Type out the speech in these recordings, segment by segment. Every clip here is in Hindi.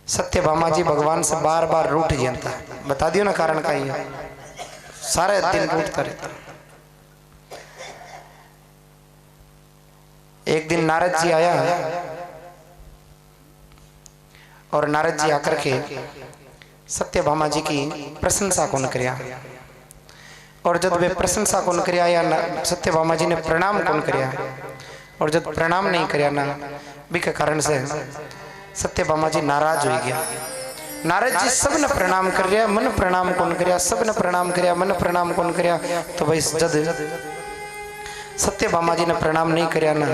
सत्यभामा जी भगवान से बार बार रूठ जाता। बता दियो ना कारण का ही है, सारे दिन रूठता रहता। एक दिन नारद जी आया और नारद जी आकर के सत्यभामा जी की प्रशंसा कौन करया, और जब वे प्रशंसा कौन करया या सत्यभामा जी ने प्रणाम कौन करया, और जब प्रणाम नहीं करया ना भी के कारण से सत्यभामा जी नाराज हो गया। नारद जी सब ने प्रणाम कर रहा, मन प्रणाम कौन करया, सब ने प्रणाम करया, मन प्रणाम कौन करया। तो भाई जब सत्यभामा जी ने प्रणाम नहीं करया ना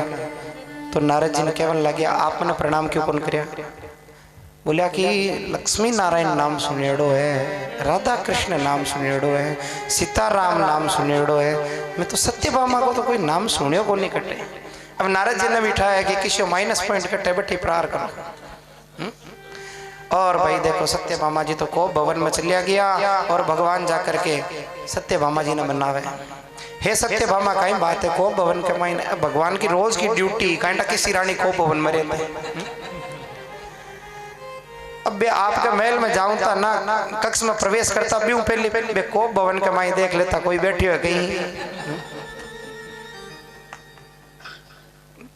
तो नारद जी ने कहने लगे आपने प्रणाम क्यों कौन करया। बोलिया कि लक्ष्मी नारायण नाम सुनेड़ो है, राधा कृष्ण नाम सुनेड़ो है, सीताराम नाम सुनेड़ो है, मैं तो सत्यभामा को तो कोई नाम सुनियो को नहीं कटे। अब नारद जी ने बिठाया कि किसी माइनस पॉइंट कटे बैठी प्रार करो। और भाई देखो सत्यभामा जी तो कोप भवन में चलिया गया और भगवान जाकर के सत्यभामा जी ने मनावे, हे सत्यभामा कहीं बात है कोप भवन के मायने भगवान की रोज की ड्यूटी कहीं किसी रानी कोप भवन में रहते। अब बे आपके महल में जाऊं था ना कक्ष में प्रवेश करता भी हूं, पहले कोप भवन के माई देख लेता कोई बैठी है कहीं।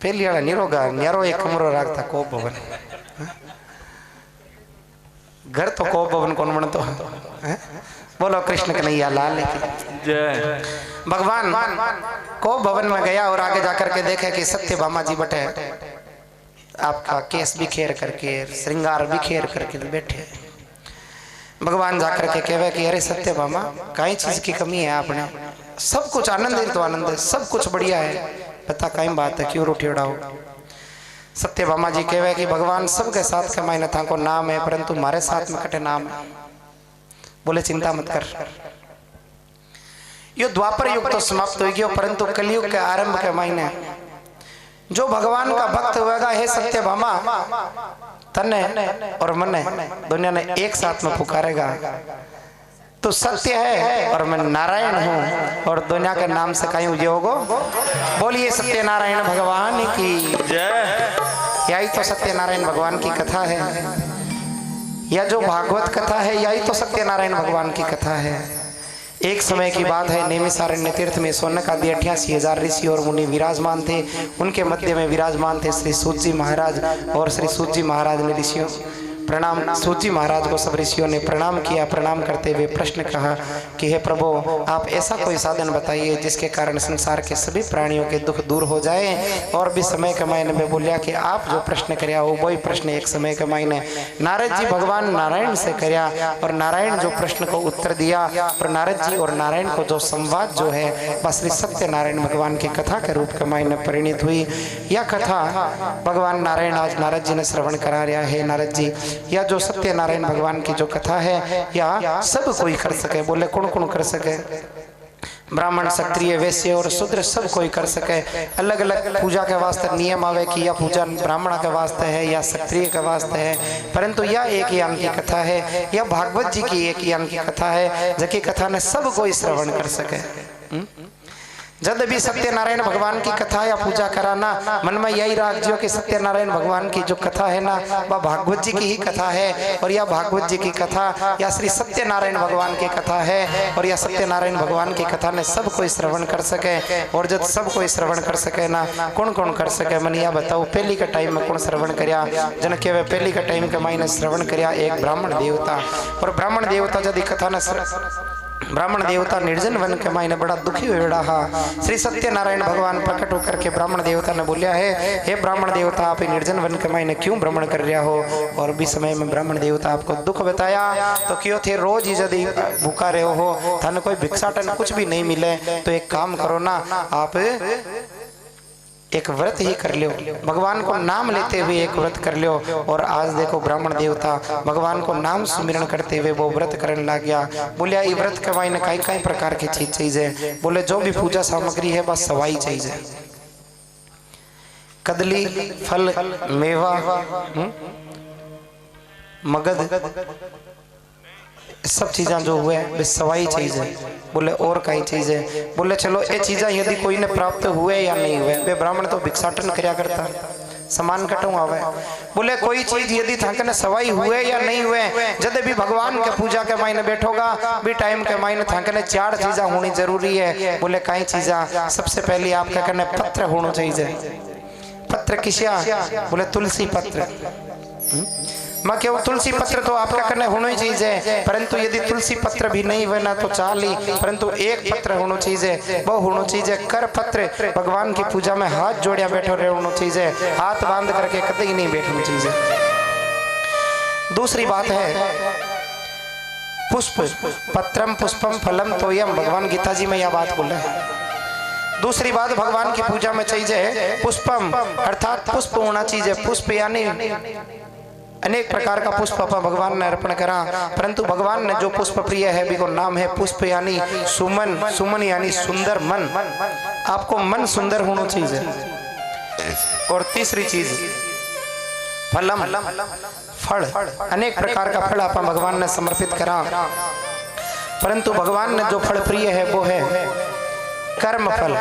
पहली वाला निरोगा न्यारो एक कमरो रखता कोप भवन, घर तो कोप भवन कौन बनतो है। बोलो कृष्ण कन्हैया लाल की जय। भगवान कोप भवन में गया और आगे जाकर के देखे कि सत्यभामा जी बटे आपका केस बिखेर करके श्रृंगार बिखेर करके बैठे। भगवान जाकर के कहे कि अरे सत्यभामा कई चीज की कमी है, आपने सब कुछ आनंद है तो आनंद है, सब कुछ बढ़िया है, बता कई बात है क्यों रोटी उड़ाओ। सत्यभामा जी कहे कि भगवान सबके साथ के मायने था को नाम है परंतु हमारे साथ में कटे नाम है। बोले चिंता मत कर, यो द्वापर युग तो समाप्त हो गया परंतु कलयुग के आरंभ के मायने जो भगवान का भक्त होगा हे सत्यभामा तने और मने दुनिया ने एक साथ में पुकारेगा तो सत्य है और मैं नारायण हूँ और दुनिया के नाम से कहीं उद्योगो। बोलिए सत्य नारायण भगवान की जय। यही तो सत्य नारायण भगवान की कथा है, या जो भागवत कथा है यही तो सत्य नारायण भगवान की कथा है। एक समय की बात है, नैमिषारण्य तीर्थ में सोनक आदि 88,000 ऋषि और मुनि विराजमान थे। उनके मध्य में विराजमान थे श्री सूत जी महाराज, और श्री सूत जी महाराज ने ऋषियों प्रणाम सूत जी महाराज को सब ऋषियों ने प्रणाम किया। प्रणाम करते हुए प्रश्न कहा कि हे प्रभु आप ऐसा कोई साधन बताइए जिसके कारण संसार के सभी प्राणियों के दुख दूर हो जाए। और भी समय के मायने में बोलिया कि आप जो प्रश्न करया वो वही प्रश्न एक समय के मायने नारद जी भगवान नारायण से करया, और नारायण जो प्रश्न को उत्तर दिया और नारद जी और नारायण को जो संवाद जो है बस श्री सत्यनारायण भगवान की कथा के रूप के मायने परिणित हुई। यह कथा भगवान नारायण आज नारद जी ने श्रवण करा रहा है। नारद जी या जो सत्यनारायण भगवान की जो कथा है या सब कोई कर सके। बोले कौन कौन कर सके, ब्राह्मण क्षत्रिय वैश्य और शूद्र सब कोई कर सके। अलग अलग पूजा के वास्ते नियम आवे कि यह पूजा ब्राह्मण के वास्ते है या क्षत्रिय के वास्ते है, परंतु यह एक यान की कथा है, यह भागवत जी की एक यान की कथा है जिसकी कथा ने सब कोई श्रवण कर सके। जब भी सत्यनारायण भगवान की कथा या पूजा कराना मन में यही रखियो कि सत्यनारायण भगवान की जो कथा है ना वह भागवत जी की ही कथा है, और यह भागवत जी की कथा या श्री सत्यनारायण भगवान की कथा है, और यह सत्यनारायण भगवान की कथा ने सब कोई श्रवण कर सके। और जब सब कोई श्रवण कर सके ना कौन कौन कर सके मन यह बताओ। पहली के टाइम में कौन श्रवण करया, जन के पहली के टाइम के मायने श्रवण करया एक ब्राह्मण देवता। और ब्राह्मण देवता यदि कथा ने ब्राह्मण देवता निर्जन वन के मायने बड़ा दुखी हुआ हा। श्री सत्यनारायण भगवान प्रकट होकर के ब्राह्मण देवता ने बोलिया है हे ब्राह्मण देवता आप निर्जन वन के मायने क्यों भ्रमण कर रहा हो। और भी समय में ब्राह्मण देवता आपको दुख बताया तो क्यों थे रोज ही यदि भूखा रहे हो धन कोई भिक्षाटन कुछ भी नहीं मिले तो एक काम करो ना आप एक व्रत ही कर लो, भगवान को नाम लेते हुए एक व्रत कर लो। और आज देखो ब्राह्मण देवता भगवान को नाम सुमिरन करते हुए वो व्रत करने लग गया। बोलिया ये व्रत के मायने कई कई प्रकार की चीज चाहिए। बोले जो भी पूजा सामग्री है बस सवाई चाहिए, कदली फल मेवा मगध सब चीज़ा जो हुए वे सवाई चीज़ है। बोले और कई चीज़ है। बोले चलो ये चीज़ा यदि कोई ने प्राप्त हुए या नहीं हुए, वे ब्राह्मण तो भिक्षाटन करया करता समान कटू आवे। बोले कोई चीज यदि थाकने सवाई हुए या नहीं हुए, जब भी भगवान के पूजा के मायने बैठोगा भी टाइम के मायने थाकने 4 चीजा होनी जरूरी है। बोले कई चीजा? सबसे पहले आपका कने पत्र होना चाहिए। पत्र किसिया? बोले तुलसी पत्र। मैं क्यों तुलसी पत्र तो आपका करने होना ही चाहिए, परंतु यदि तुलसी पत्र भी नहीं हुए ना तो चाली, परंतु एक पत्र होना चाहिए, वो होना चाहिए कर पत्र। भगवान की पूजा में हाथ जोड़िया बैठो रहना चाहिए, हाथ बांध करके कतई नहीं बैठना चाहिए। दूसरी बात है पुष्प, पत्रम पुष्पम फलम तोयम, भगवान गीता जी में यह बात बोले हैं। दूसरी बात भगवान की पूजा में चाहिए पुष्पम, अर्थात पुष्प होना चाहिए। पुष्प यानी अनेक प्रकार का पुष्प अपन भगवान ने अर्पण करा, परंतु भगवान ने जो पुष्प प्रिय है भी को नाम है पुष्प यानी सुमन। सुमन यानी सुंदर मन, आपको मन सुंदर होना चाहिए। और तीसरी चीज फलम, फल, अनेक प्रकार का फल अपन भगवान ने समर्पित करा, परंतु भगवान ने जो फल प्रिय है वो है कर्म फल।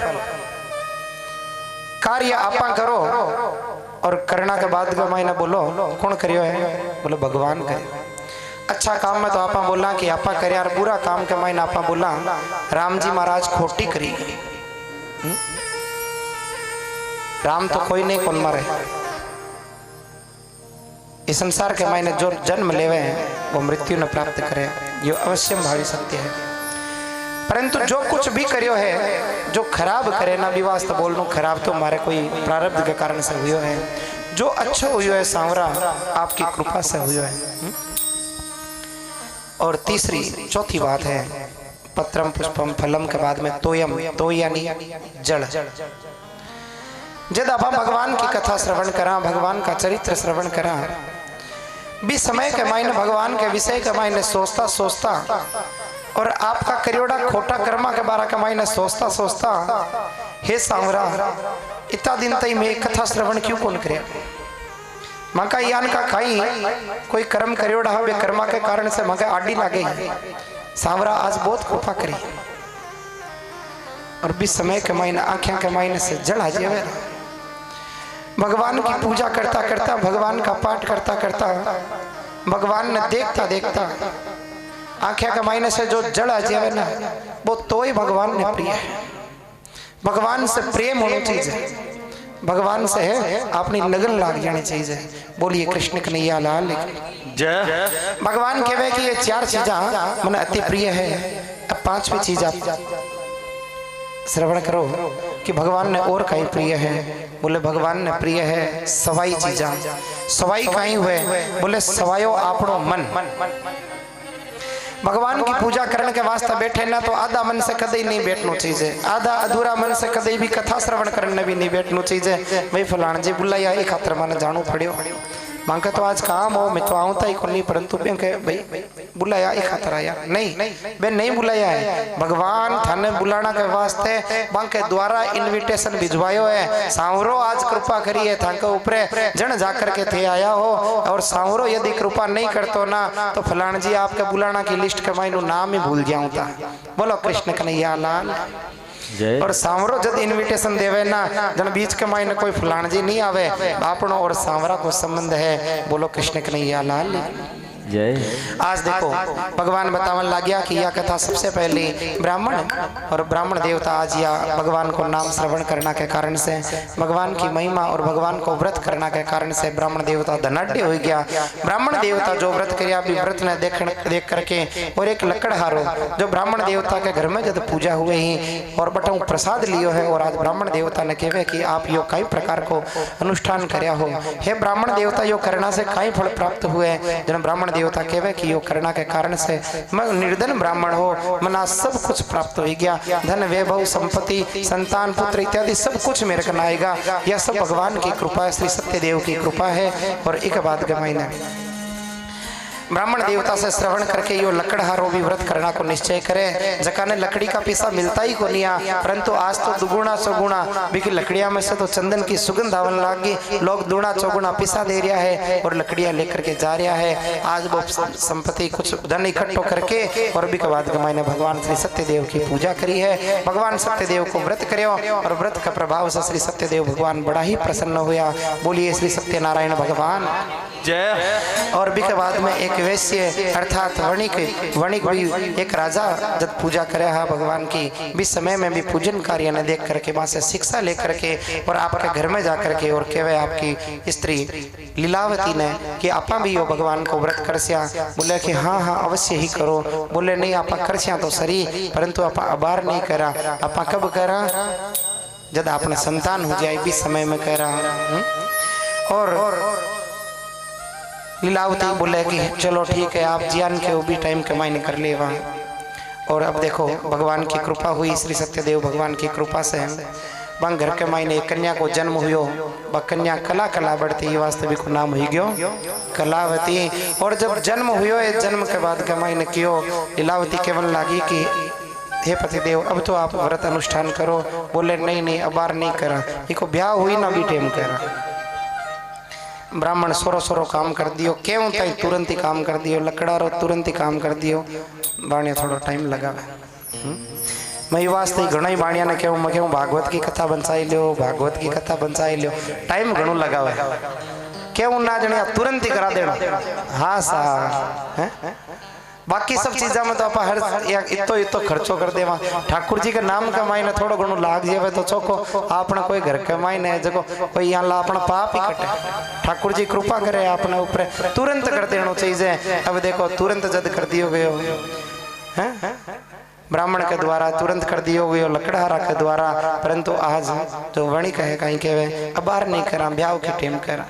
कार्य आपा करो और करना के बाद का मायना बोलो कौन करियो है? बोलो भगवान करे। अच्छा काम में तो आपा बोला कि आपा करे, और बुरा काम के मायना आपा बोला राम जी महाराज खोटी करी। राम तो कोई नहीं कौन मारे। इस संसार के मायने जो जन्म लेवे हैं वो मृत्यु न प्राप्त करे, ये अवश्य भावी सत्य है। परंतु जो कुछ भी करियो है, जो खराब करे ना भी वास्तव बोलूं, खराब तो हमारे कोई प्रारब्ध के कारण से हुआ है, जो अच्छा हुआ है सांवरा आपकी कृपा से हुआ है। और तीसरी चौथी बात है पत्रम पुष्पम फलम के बाद में तोयम, तो यानी जड़। जब आप भगवान की कथा श्रवण करा, भगवान का चरित्र श्रवण करा, भी समय के मायने भगवान के विषय के मायने सोचता सोचता और आपका करियोड़ा खोटा कर्मा के बारे का मायने सोचता सोचता, हे सांवरा इतना दिन तई मैं कथा श्रवण क्यों कौन करे? मका यान का खाई कोई कर्म करियोड़ा है, कर्मा के कारण से मका आडी लागे। सांवरा आज बहुत कृपा करी और भी समय के मायने आंखें के मायने से जड़ आ जावे। भगवान की पूजा करता करता, भगवान का पाठ करता करता, भगवान ने देखता देखता आंखें के मायने से जो जड़ आ जाए ना वो तो ही भगवान ने प्रिय है। भगवान से प्रेम होना चाहिए, भगवान से है अपनी लगन लाग जानी चाहिए। बोलिए कृष्ण कन्हैया लाल जय। भगवान कहवे कि ये 4 चीजा मन अति प्रिय है। अब 5वीं चीज आप श्रवण करो कि भगवान ने और कहीं प्रिय है। बोले भगवान ने प्रिय है सवाई चीजा। सवाई कहीं हुए? बोले सवायो आपनो मन। भगवान की पूजा करने के वास्ते बैठे ना तो आधा मन से कदे नहीं बैठना चाहिए, आधा अधूरा मन से कदे भी कथा श्रवण करने भी नहीं बैठना चाहिए। भाई फलाण जी बुलाया एक खातर मैंने जानो पड़ियो, मांगे तो आज काम हो मैं तो आऊँता ही को नहीं, परंतु भाई बुलाया एक खातर आया नहीं, बे नहीं बुलाया है। भगवान थाने बुलाना के वास्ते बांके द्वारा इनविटेशन भिजवायो है। सांवरो आज कृपा करी है थाके ऊपर जन जाकर के थे आया हो, और सांवरो यदि कृपा नहीं करतो ना तो फलाण जी आपके बुलाना की लिस्ट के मायनो नाम ही भूल जाऊँ था। बोलो कृष्ण कन्हैया लाल। और सांवरो जब इनविटेशन देवे ना जन बीच के मायने कोई फलाण जी नहीं आवे, आपनो और सांवरा को संबंध है। बोलो कृष्ण कन्हैया लाल जय। आज देखो भगवान बतावन लग गया कि यह कथा सबसे पहले ब्राह्मण और ब्राह्मण देवता आज या भगवान को नाम श्रवण करना के कारण से, भगवान की महिमा और भगवान को व्रत करना के कारण से ब्राह्मण देवता धनाढ़ हो गया। ब्राह्मण देवता जो व्रत करिया भी व्रत ने देख करके और एक लकड़हारो जो ब्राह्मण देवता के घर में जब पूजा हुए ही और बटू प्रसाद लियो है, और आज ब्राह्मण देवता ने कहे कि आप यो कई प्रकार को अनुष्ठान करया हो। हे ब्राह्मण देवता यो करना से कई फल प्राप्त हुए। जन ब्राह्मण देवता कहवे कि यो करना के कारण से मैं निर्धन ब्राह्मण हो, मना सब कुछ प्राप्त हो गया। धन वैभव संपत्ति संतान पुत्र इत्यादि सब कुछ मेरे को आएगा। यह सब भगवान की कृपा है, श्री सत्यदेव की कृपा है। और एक बात का महीना ब्राह्मण देवता से श्रवण करके यो लकड़हारो भी व्रत करना को निश्चय करे। जकाने लकड़ी का पैसा मिलता ही को नहीं, परंतु आज तो दुगुना चौगुना बिकी लकड़ियां में से तो चंदन की सुगंध आवन लागी, लोग दुगुना चौगुना पैसा दे रहा है और लकड़ियां लेकर के जा रहा है। आज वो संपत्ति कुछ धन इकट्ठो करके और भी के बाद मैंने भगवान श्री सत्यदेव की पूजा करी है। भगवान सत्यदेव को व्रत करो और व्रत का प्रभाव से श्री सत्यदेव भगवान बड़ा ही प्रसन्न हुआ। बोलिए श्री सत्यनारायण भगवान जय। और भी के बाद में एक वैश्य अर्थात वणिक भी एक राजा जब पूजा करे है भगवान की भी समय में भी पूजन कार्य ने देख करके वहां से शिक्षा लेकर के और आपके घर में जाकर के और कहे आपकी स्त्री लीलावती ने कि आपा भी यो भगवान को व्रत करस्या। बोले कि हाँ हाँ अवश्य ही करो। बोले नहीं आपा करस्या तो सरी, परंतु आपा अबार नहीं करा। आपा कब करा? जब आपने संतान हो जाए भी समय में करा। और लीलावती बोले कि चलो ठीक है, आप जियान के वो भी टाइम कमाई कर ले वहाँ। और अब देखो भगवान की कृपा हुई, श्री सत्यदेव भगवान की कृपा से वहाँ घर के मायने एक कन्या को जन्म हुयो। वह कन्या कला कला बढ़ती वास्तविक नाम हुई गयो कलावती। और जब जन्म हुयो जन्म के बाद के मायने कियो लीलावती केवल लागी कि हे पतिदेव अब तो आप व्रत अनुष्ठान करो। बोले नहीं नहीं अबार नहीं करा, इको ब्याह हुई ना भी टाइम करा। ब्राह्मण सोरो सोरो काम कर दियो, क्यों तई तुरंत ही काम कर दियो, लकड़ारो तुरंत ही काम कर दियो। बाणिया थोड़ा टाइम लगावे। मैं वास्ते घणा ही बाणिया ने कहूँ मैं भागवत की कथा बंचाई लियो, भागवत की कथा बंचाई लियो। टाइम घणो लगावे, क्यों ना जने तुरंत ही करा देना। हाँ सा है? बाकी सब चीजा में तो आप हर इतो इतो खर्चो कर देवा। ठाकुर जी के नाम के मायने थोड़ो घणो लाग जावे तो चोखो आपने कोई घर के मायने जको कोई यहाँ ला अपना पाप ही कटे। ठाकुर जी कृपा करे अपने ऊपर तुरंत कर देना चाहिए। अब देखो तुरंत जद कर दियो गयो हैं ब्राह्मण के द्वारा तुरंत कर दियो गयो लकड़हारा के द्वारा। परंतु आज जो वणिक है कहीं कहे अबार नहीं करा, ब्याह के टाइम करा।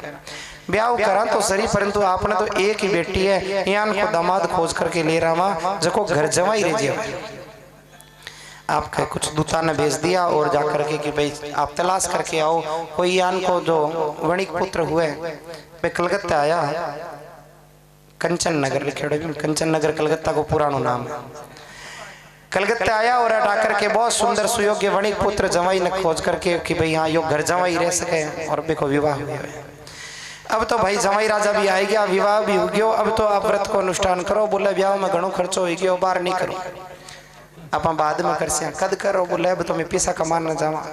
ब्याह करा तो सही, परंतु आपने तो एक ही बेटी है, यहाँ को दामाद खोज करके ले रहा जको घर जवाई रह जाए। आपके कुछ दूता ने भेज दिया और जाकर के कि भाई आप तलाश करके आओ कोई यान को जो वणिक पुत्र हुए। वे कलकत्ता आया, कंचन नगर लिखे, कंचन नगर कलकत्ता को पुराना नाम है। कलकत्ता आया और हटा करके बहुत सुंदर सुयोग्य वणिक पुत्र जवाई ने खोज करके कि भाई हाँ यो घर जवाई रह सके और बेको विवाह हुआ। अब तो भाई जवाई राजा भी आ गया, विवाह भी हो गयो। अब तो आप व्रत को अनुष्ठान करो। बोले ब्याह में घणो खर्चो हो गयो, बाहर नहीं करो, आप बाद में कर सिया कद करो। बोले अब तो मैं पैसा कमान न जावा।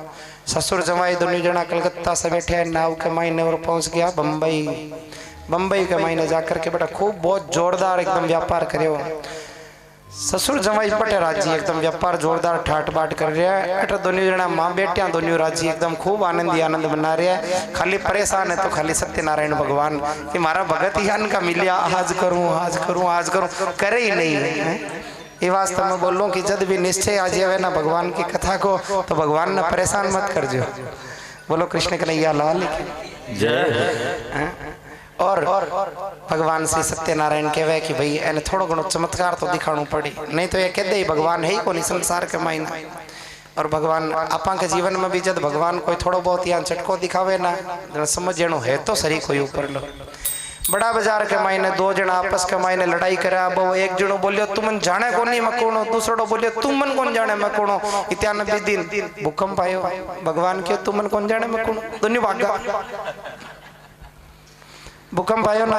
ससुर जवाई दोनों जना कलकत्ता से बैठे नाव के मायने और पहुंच गया बम्बई। बम्बई के मायने जाकर के बेटा खूब बहुत जोरदार एकदम व्यापार करे। ससुर जवाई पटे राजी एकदम व्यापार जोरदार ठाट बाट कर रहा है। अट दोनों जना माँ बेटिया दोनों राजी एकदम खूब आनंद ही आनंद बना रहे हैं। खाली परेशान है तो खाली सत्यनारायण भगवान कि मारा भगत ही का मिलिया, आज करूं आज करूं आज करूं, करे ही नहीं है। ये वास्तव में बोलो कि जब भी निश्चय आ जाए ना भगवान की कथा को तो भगवान ने परेशान मत कर जो। बोलो कृष्ण कन्हैया लाल जय। और भगवान श्री सत्यनारायण कहवे कि भाई एने थोड़ो घणो चमत्कार तो दिखाणु पड़ी, नहीं तो ये कह दे भगवान है ही कोनी संसार के मायने। और भगवान आपा के जीवन में भी जब भगवान कोई थोड़ो बहुत यहाँ चटको दिखावे ना समझनो है तो सही कोई ऊपर लो। बड़ा बाजार के मायने दो जना आपस के मायने लड़ाई करा। अब एक जनो बोलियो तुमन जाने कोनी मैं कोनो, दूसरो बोलियो तुमन कौन जाने मैं कोनो। इत्यान 20 दिन भूकंप आयो, भगवान के तुमन कौन जाने मैं कोनो, दोनों भागा। भूकंप आयो ना,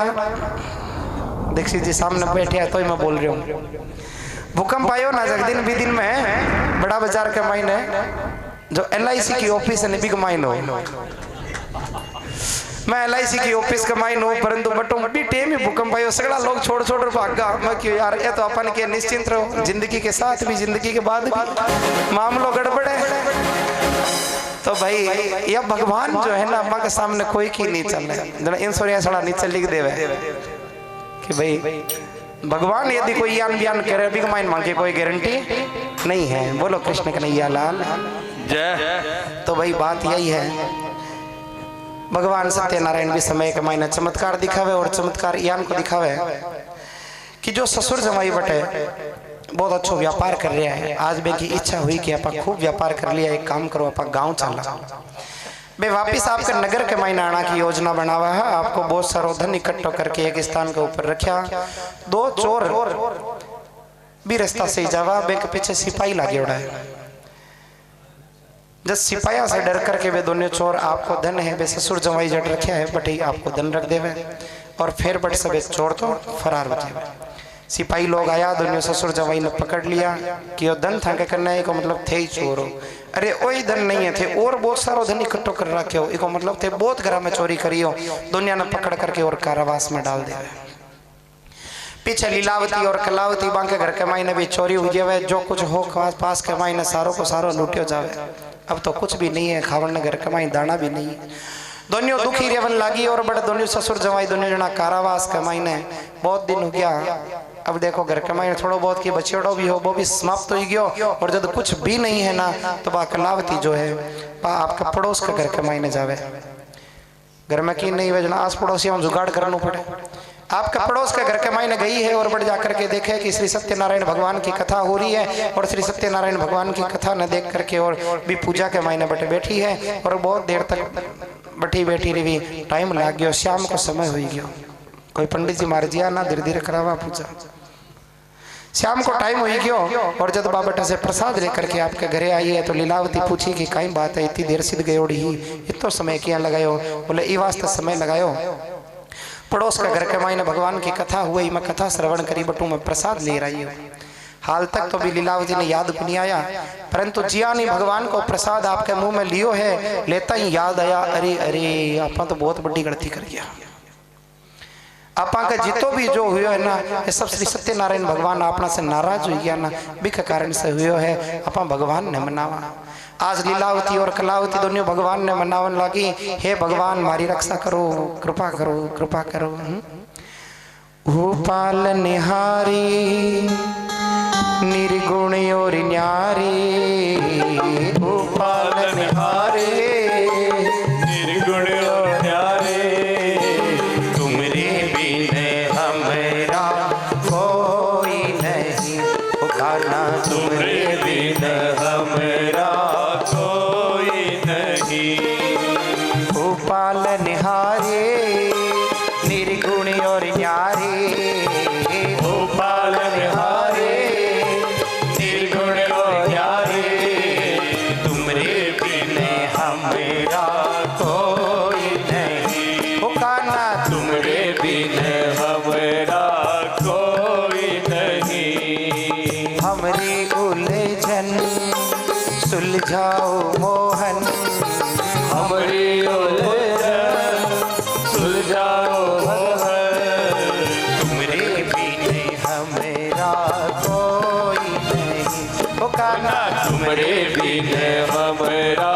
दीक्षित जी सामने बैठे हैं तो ही मैं बोल रही हूँ। भूकंप आयो ना जगदीन भी दिन में बड़ा बाजार के मायने जो LIC की ऑफिस है बिग माइन हो। मैं LIC की ऑफिस का माइन हूँ, परंतु बटो भी टेम ही भूकंप आयो, सगड़ा लोग छोड़ छोड़ भागा। मैं क्यों यार, ये तो अपन के निश्चिंत रहो, जिंदगी के साथ भी जिंदगी के बाद भी मामलों गड़बड़े। तो भाई यह भगवान जो है ना अम्मा के सामने कोई की नहीं चल रहा। इंश्योरेंस वाला नीचे लिख देवे कि भाई भगवान यदि कोई यान बयान करे बिग माइन मांगे कोई गारंटी नहीं है। बोलो कृष्ण कन्हैया लाल जय। तो भाई बात यही है, भगवान सत्यनारायण भी समय के मायने चमत्कार दिखावे और चमत्कार यान को दिखावे कि जो ससुर जमाई बटे बहुत अच्छा व्यापार कर रहा है। आज बे की इच्छा हुई कि आप खूब व्यापार कर लिया, एक काम करो आप गांव चला। बे वापिस आपके नगर के मायने आना की योजना बनावा है। आपको बहुत सारो धन इकट्ठो करके एक स्थान के ऊपर रखा। दो चोर भी रास्ता से जावा, बे के पीछे सिपाही लागे उड़ा है। जब सिपाहिया से डर करके वे दोनों चोर आपको धन है बे ससुर जवाई जट रखा है बट आपको धन रख देवे और फिर बट सब चोर तो फरार हो जाए। सिपाही लोग आया, दोनों ससुर जवाई ने पकड़ लिया कि वो धन था के करना है, को मतलब थे ही चोर हो। अरे वही धन नहीं है थे और बहुत सारो धन इकट्ठो कर रखे हो, इको मतलब थे बहुत घर में चोरी करी हो। दुनिया ने पकड़ करके और कारावास में डाल दिया। पीछे लीलावती और कलावती बांके घर के मायने भी चोरी हुई जावे, जो कुछ हो पास के मायने सारो को सारो लूटियो जावे। अब तो कुछ भी नहीं है, खावन घर के मायने दाना भी नहीं है। दोनों दुखी रेवन लागी और बड़े दोनों ससुर जवाई दोनों जना कारावास के मायने बहुत दिन हो गया। अब देखो घर के मायने थोड़ा बहुत की बचेड़ो भी हो वो भी समाप्त हो गयो और जब कुछ भी नहीं है ना तो बा कलावती जो है बा आपका पड़ोस के घर के मायने जावे। घर में की नहीं वे आस पड़ोसी हम जुगाड़ करना पड़े। आपका पड़ोस के घर के मायने गई है और बढ़ जाकर के देखे कि श्री सत्यनारायण भगवान की कथा हो रही है और श्री सत्यनारायण भगवान की कथा न देख करके और भी पूजा के मायने बटे बैठी है और बहुत देर तक बैठी रही। टाइम लाग गयो, शाम को समय हो गयो। कोई पंडित जी मार दिया ना धीरे धीरे करावा पूजा। शाम को टाइम हो गयो और जब बाबा से प्रसाद लेकर के आपके घरे आई है तो लीलावती पूछी कि कई बात है इतनी देर सिद्ध गयोड़ी ही इतो समय क्या लगायो। बोले ई वास्ते समय लगायो, पड़ोस का घर के मायने भगवान की कथा हुई, मैं कथा श्रवण करी बटू मैं प्रसाद ले रही हूँ। हाल तक तो भी लीलावती ने याद भी नहीं आया, परंतु जिया नहीं भगवान को प्रसाद आपके मुंह में लियो है, लेता ही याद आया अरे अरे आपा तो बहुत बड़ी गलती कर गया। आपा का जितो भी जो हुआ है ना ये सब श्री सत्यनारायण भगवान अपना से नाराज हो गया ना बिक कारण से हुआ है। आपा भगवान ने मनावा। आज लीलावती और कलावती दोनों भगवान ने मनावन लगी, हे भगवान मारी रक्षा करो, कृपा करो, कृपा करो। पालनहारी निर्गुण और न्यारी, पालनहारी निर्गुण और न्यारी, तुमरे बिन हमारा कोई नहीं, गाना तुमरे बिन हमारा पालनहारे निर्गुण और न्यारे, पालनहारे निर्गुण और न्यारे, तुमरे बिन हमारा कोई नहीं, काना तुमरे बिन हमारा कोई नहीं। हमरी उलझन सुलझाओ मोहन, हमरी सुलझाओ तुमरे बिन हमारा कोई नहीं, काना तुमरे बिन हमारा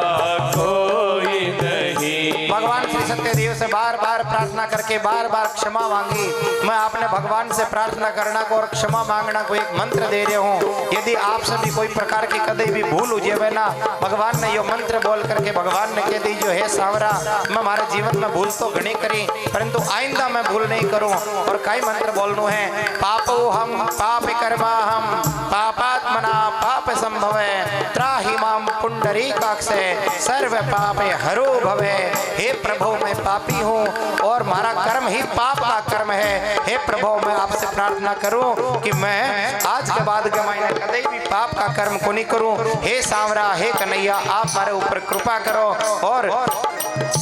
कोई नहीं। भगवान श्री सत्यदेव से बार बार प्रार्थना करके बार बार क्षमा मांगी। मैं आपने भगवान से प्रार्थना करना को और क्षमा मांगना को एक मंत्र दे रहा हूँ। यदि आप सभी कोई प्रकार की कदे भी भूल हो जाए ना, भगवान ने यो मंत्र बोल करके भगवान ने कह दी जो है सांवरा मैं हमारे जीवन में भूल तो घनी करी परंतु आइंदा मैं भूल नहीं करूं। और कई मंत्र बोलनो है, पापो हम पाप कर्मा हम पापात्मना पाप संभवे, त्राहि माम पुंडरीकाक्षे सर्व पापे हरो भवे। हे प्रभु मैं पापी हूँ और मारा कर्म ही पाप का कर्म है। हे प्रभु मैं आपसे प्रार्थना करूं कि मैं आज के बाद के महीने कभी भी पाप का कर्म को नहीं करूं। हे सांवरा हे कन्हैया आप हमारे ऊपर कृपा करो और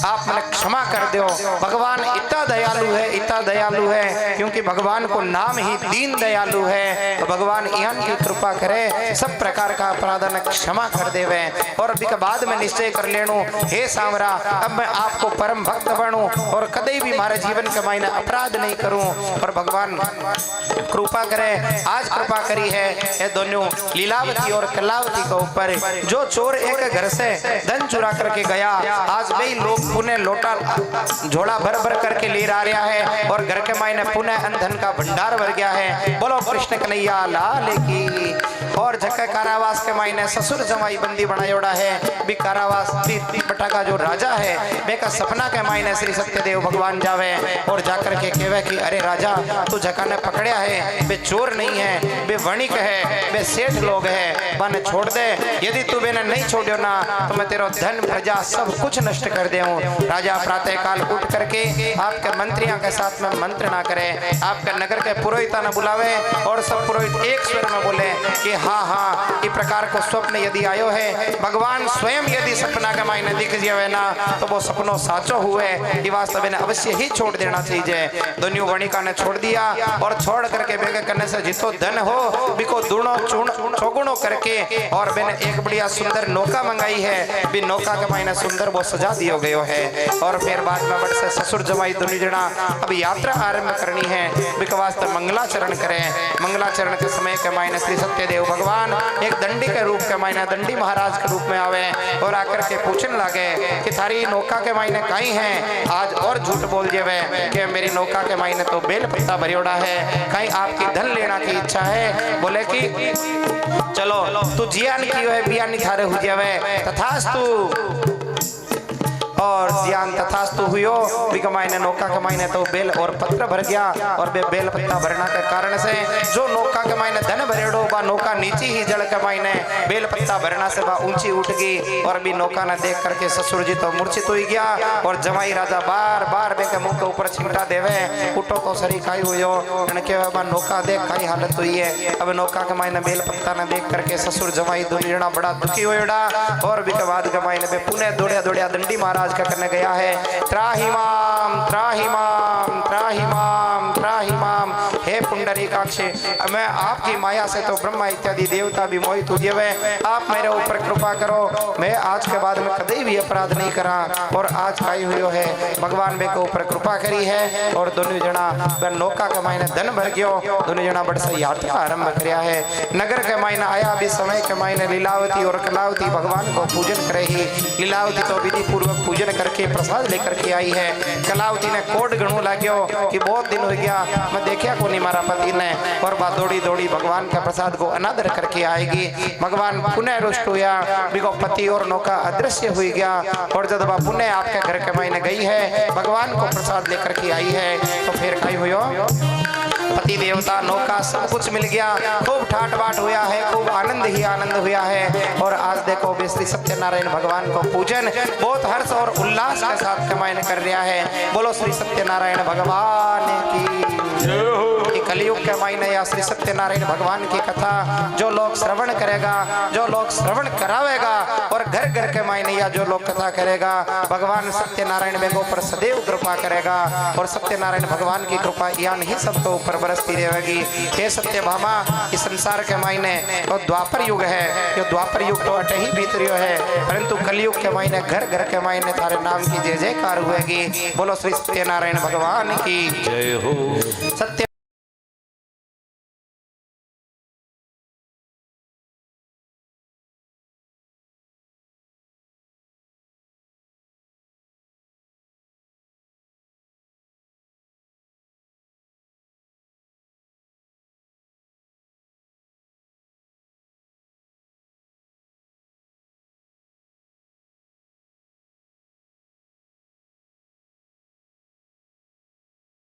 आप मैंने क्षमा कर दो। भगवान इतना दयालु है, इतना दयालु है क्योंकि भगवान को नाम ही दीन दयालु है। तो भगवान यहाँ की कृपा करे, सब प्रकार का अपराध न क्षमा कर देवे और अभी के बाद में निश्चय कर लेनू हे सांवरा अब मैं आपको परम भक्त बनूं और कभी भी हमारे जीवन के मायने अपराध नहीं करूं। और भगवान कृपा करे, आज कृपा करी है ये दोनों लीलावती और कलावती के ऊपर। जो चोर एक घर से धन चुरा करके गया, आज वही लोग पुनः लोटा झोला भर भर करके ले आ रहा है और घर के मायने पुनः अंधन का भंडार भर गया है। बोलो कृष्ण कन्हैया लाल की। और झक्के कारावास के मायने ससुर जमाई बंदी बनायोड़ा है। भी कारावास बटा का जो राजा है वे का सपना के मायने श्री सत्यदेव भगवान जावे और जाकर के कहवे कि अरे राजा तू झका ने पकड़या है, वे चोर नहीं है, वे वणिक है, वे सेठ लोग है, बने छोड़ दे। यदि तू मैंने नहीं छोड़ो ना तो मैं तेरा धन प्रजा सब कुछ नष्ट कर देऊं। राजा प्रातः काल उठ करके आपके मंत्रियों के साथ में मंत्रणा करे, आपके नगर के पुरोहिता न बुलावे और सब पुरोहित एक स्वर में बोले कि हाँ हाँ इस प्रकार को स्वप्न यदि आयो है, भगवान स्वयं यदि सपना के मायने दिख जावे ना तो वो सपनों साचो हुए, ये वास्तव में अवश्य ही छोड़ देना चाहिए। दोनों वणिका ने छोड़ दिया और छोड़ करके बेगे करने से जितो धन हो बिको दूनो चौगुणों करके और मैंने एक बढ़िया सुंदर नौका मंगाई है, भी नौका के मायने सुंदर वो सजा दियो गयो है। और फिर बाद में बट से ससुर जमाई दोनों जना अब यात्रा आरंभ करनी है, बिको वास्ते मंगलाचरण करें। मंगलाचरण के समय के मायने श्री सत्यदेव भगवान एक दंडी के रूप के मायने दंडी महाराज के रूप में आवे और आकर के पूछने लगे कि थारी नौका के मायने कहीं है, आज और झूठ बोल जेवे कि मेरी नौका के मायने तो बेल पत्ता भरियोड़ा है, कहीं आपकी धन लेना की इच्छा है। बोले कि चलो तू जियान की है बियान थारे हो जावे तथास्तु, और ज्ञान तथास्तु हुयो। मायने नौका के मायने तो बेल और पत्र भर गया और बे बेल पत्ता भरना के कारण से जो नौका के मायने धन भरेड़ो बा नौका नीची ही जल के मायने बेल पत्ता भरना से बा ऊंची उठ गई और भी नौका ने देख करके ससुर जी तो मूर्छित हो गया और जमाई राजा बार बार बे के मुंह के ऊपर छिंटा देवे, उठो तो सरी खाई हुयो के बा नौका देख खाई हालत हुई है। अब नौका के मायने बेल पत्ता ने देख करके ससुर जमाई दोनों जना बड़ा दुखी होड़ा और भी के बाद के मायने बे पुणे दौड़िया दौड़िया दंडी महाराज का करने गया है। त्राहिमाम त्राहिमाम त्राहिमाम त्राहिमाम, हे पुंडरीकाक्ष मैं आपकी माया से तो ब्रह्मा इत्यादि देवता भी मोहित हुए हुए, आप मेरे ऊपर कृपा करो, मैं आज के बाद में कभी भी अपराध नहीं करा और आज खाई हुई है भगवान बे के ऊपर कृपा करी है। और दोनों जना नौका के मायने धन भर गयो, दोनों जना बड़ से यात्रा आरंभ करया है। नगर के मायने आया भी समय के मायने लीलावती और कलावती भगवान को पूजन करे ही। लीलावती तो विधि पूर्वक पूजन करके प्रसाद लेकर के आई है। कलावती ने कोट गणु लाग्यो कि बहुत दिन हो गया मैं देखा को नहीं मारा पति ने, और बात दौड़ी दौड़ी भगवान का प्रसाद को अनादर करके आएगी। भगवान पुनः रुष्ट हुआ, बिको पति और नौका अदृश्य हुई गया और जब वह पुनः आपके घर के मायने गई है भगवान को प्रसाद लेकर के आई है तो फिर कहीं हुई पति देवता नौका सब कुछ मिल गया, खूब ठाट बाट हुआ है, खूब आनंद ही आनंद हुआ है। और आज देखो श्री सत्यनारायण भगवान को पूजन बहुत हर्ष और उल्लास के साथ कमाइन कर रहा है। बोलो श्री सत्यनारायण भगवान की। कलयुग के मायने या श्री सत्यनारायण भगवान की कथा जो लोग श्रवण करेगा, जो लोग श्रवण करावेगा और घर घर के मायने या जो लोग कथा करेगा भगवान सत्यनारायण बेगों पर सदैव कृपा करेगा और सत्यनारायण भगवान की कृपा यान ही सबको ऊपर बरसती रहेगी। हे सत्यभामा इस संसार के मायने तो द्वापर युग है, जो द्वापर युग तो अटे ही भीतरियो है, परंतु कलयुग के मायने घर घर के मायने तारे नाम की जय जयकार हुएगी। बोलो श्री सत्यनारायण भगवान की जय हो। सत्य